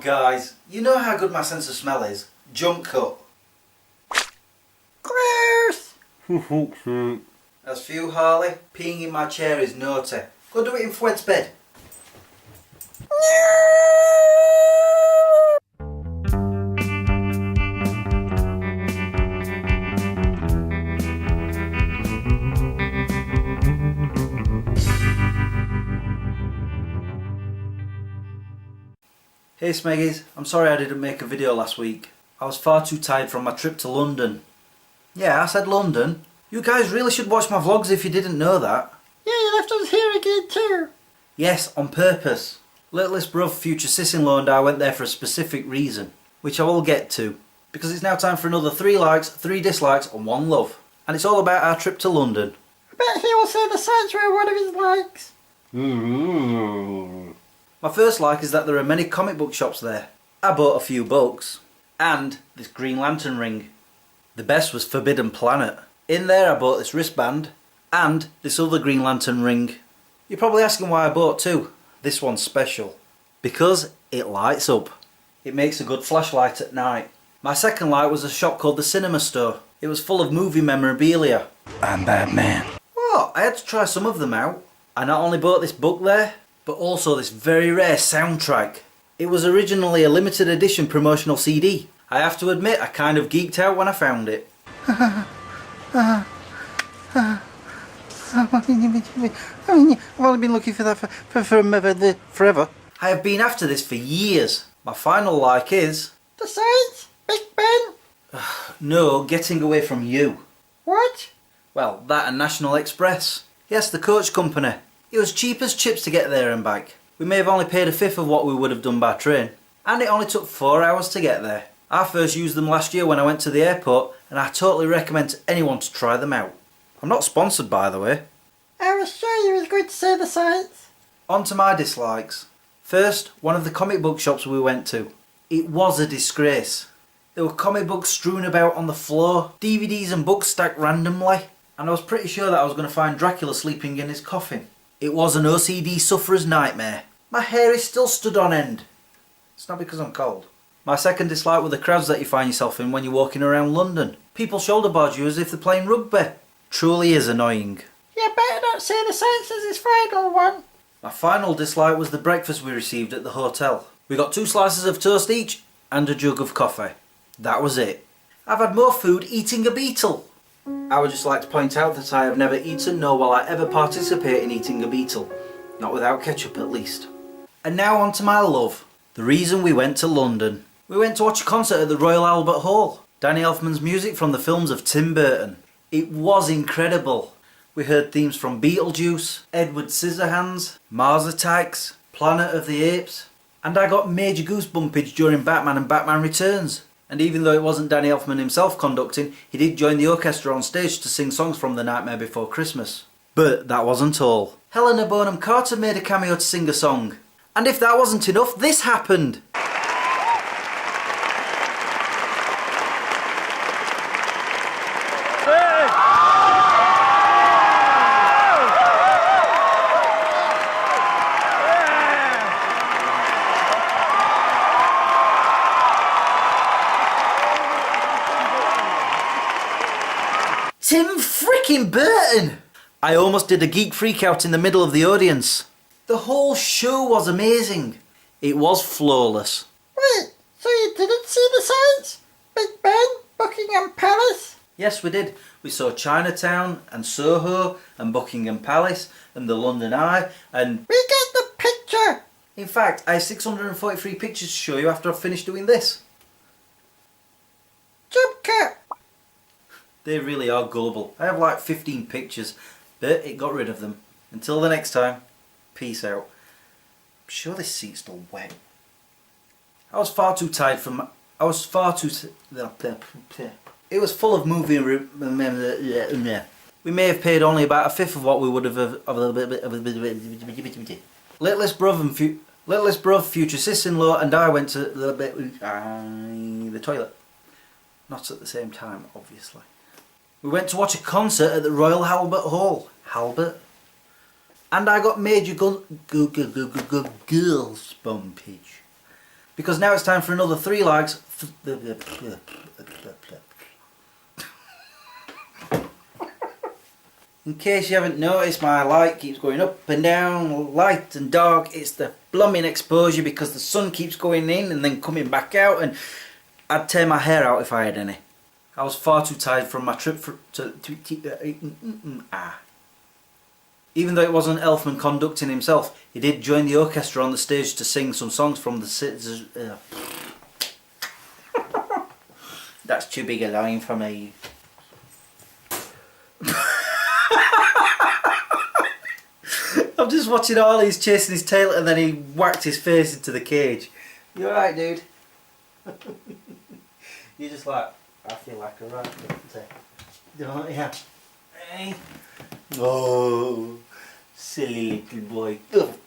guys, you know how good my sense of smell is. Jump cut. Gross! As for you, Harley, peeing in my chair is naughty. Go do it in Fred's bed. Hey Smeggies, I'm sorry I didn't make a video last week. I was far too tired from my trip to London. Yeah, I said London. You guys really should watch my vlogs if you didn't know that. Yeah, you left us here again too. Yes, on purpose. Littlest bruv, future sis-in-law and I went there for a specific reason, which I will get to. Because it's now time for another 3 likes, 3 dislikes and 1 love. And it's all about our trip to London. I bet he will say the signs were one of his likes. My first like is that there are many comic book shops there. I bought a few books. And this Green Lantern ring. The best was Forbidden Planet. In there I bought this wristband and this other Green Lantern ring. You're probably asking why I bought 2. This one's special. Because it lights up. It makes a good flashlight at night. My second like was a shop called the Cinema Store. It was full of movie memorabilia. I'm Batman. What? I had to try some of them out. I not only bought this book there, but also this very rare soundtrack. It was originally a limited edition promotional CD. I have to admit I kind of geeked out when I found it. I've only been looking for that for forever. I have been after this for years. My final like is... The signs? Big Ben? No, getting away from you. What? Well, that and National Express. Yes, the coach company. It was cheap as chips to get there and back. We may have only paid a fifth of what we would have done by train. And it only took 4 hours to get there. I first used them last year when I went to the airport, and I totally recommend to anyone to try them out. I'm not sponsored, by the way. I was sure you was going to say the signs. On to my dislikes. First, one of the comic book shops we went to. It was a disgrace. There were comic books strewn about on the floor, DVDs and books stacked randomly, and I was pretty sure that I was going to find Dracula sleeping in his coffin. It was an OCD sufferer's nightmare. My hair is still stood on end. It's not because I'm cold. My second dislike were the crowds that you find yourself in when you're walking around London. People shoulder barge you as if they're playing rugby. Truly is annoying. You better not say the signs as his final one. My final dislike was the breakfast we received at the hotel. We got 2 slices of toast each and a jug of coffee. That was it. I've had more food eating a beetle. I would just like to point out that I have never eaten nor will I ever participate in eating a beetle. Not without ketchup at least. And now on to my love. The reason we went to London. We went to watch a concert at the Royal Albert Hall. Danny Elfman's music from the films of Tim Burton. It was incredible. We heard themes from Beetlejuice, Edward Scissorhands, Mars Attacks, Planet of the Apes. And I got major goosebumpage during Batman and Batman Returns. And even though it wasn't Danny Elfman himself conducting, he did join the orchestra on stage to sing songs from The Nightmare Before Christmas. But that wasn't all. Helena Bonham Carter made a cameo to sing a song. And if that wasn't enough, this happened. Tim freaking Burton! I almost did a geek freakout in the middle of the audience. The whole show was amazing. It was flawless. Wait, so you didn't see the signs? Big Ben, Buckingham Palace? Yes, we did. We saw Chinatown and Soho and Buckingham Palace and the London Eye and... We get the picture! In fact, I have 643 pictures to show you after I've finished doing this. Jump cut! They really are gullible. I have like 15 pictures, but it got rid of them. Until the next time, peace out. I'm sure this seat's still wet. I was far too tired from... It was full of movie... We may have paid only about a fifth of what we would have... Littlest bruv, future sis-in-law and I went to the toilet. Not at the same time, obviously. We went to watch a concert at the Royal Albert Hall. Halbert? And I got major girls bumpage. because now it's time for another 3 likes. In case you haven't noticed, my light keeps going up and down, light and dark. It's the blooming exposure because the sun keeps going in and then coming back out, and I'd tear my hair out if I had any. I was far too tired from my trip Even though it wasn't Elfman conducting himself, he did join the orchestra on the stage to sing some songs from the That's too big a line for me. I'm just watching Ollie chasing his tail and then he whacked his face into the cage. You alright, dude? You're just like, I feel like a rat, don't you? Hey? Oh, silly little boy. Ugh.